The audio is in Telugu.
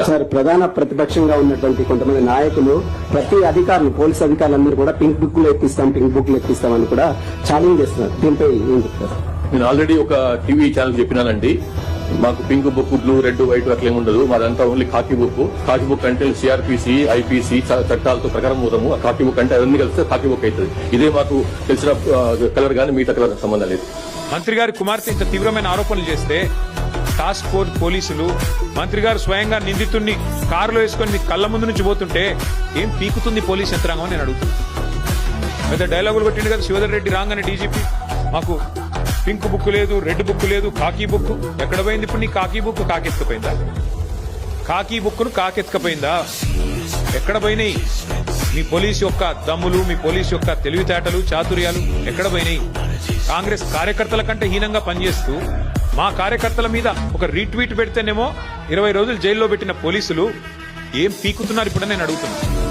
సార్, ప్రధాన ప్రతిపక్షంగా ఉన్నటువంటి కొంతమంది నాయకులు ప్రతి అధికారులు, పోలీస్ అధికారులందరూ కూడా పింక్ బుక్ లో ఎక్కిస్తామని కూడా ఛాలెంజ్ చేస్తున్నారు. దీనిపై ఏం చెప్తారు? నేను ఆల్రెడీ ఒక టీవీ ఛానల్ చెప్పినానండి, మాకు pink book, blue, red, white అట్లా ఏమి ఉండదు. మాదంతా ఓన్లీ కాకి బుక్. కాకి బుక్ అంటే సిఆర్పిసి, ఐపీసీ చట్టాలతో ప్రకారం పోతాము. ఆ కాకి బుక్ అంటే అవన్నీ కలిస్తే కాకి బుక్ అవుతుంది. ఇదే మాకు తెలిసిన కలర్ గానీ మిగతా కలర్ సంబంధం లేదు. మంత్రి గారి కుమార్తె ఇంత తీవ్రమైన ఆరోపణలు చేస్తే టాస్క్ ఫోర్స్ పోలీసులు, మంత్రి గారు స్వయంగా నిందితుడిని కారులో వేసుకొని మీ కళ్ళ ముందు నుంచి పోతుంటే ఏం పీకుతుంది పోలీస్ యంత్రాంగం నేను అడుగుతున్నాను. పెద్ద డైలాగులు కొట్టిండు కదా శివధర్ రెడ్డి రాగానే డీజీపీ, మాకు పింక్ బుక్ లేదు, రెడ్ బుక్ లేదు, కాకి బుక్ ఎక్కడ పోయింది? ఇప్పుడు నీ కాకి బుక్ కాకెత్తుకపోయిందా? కాకి బుక్ను కాకెత్తుకపోయిందా? ఎక్కడ పోయినాయి మీ పోలీసు యొక్క దమ్ములు, మీ పోలీసు యొక్క తెలివితేటలు, చాతుర్యాలు ఎక్కడ పోయినాయి? కాంగ్రెస్ కార్యకర్తల కంటే హీనంగా పనిచేస్తూ మా కార్యకర్తల మీద ఒక రీట్వీట్ పెడితేనేమో 20 రోజులు జైల్లో పెట్టిన పోలీసులు ఏం పీకుతున్నారు ఇప్పుడు నేను అడుగుతున్నాను.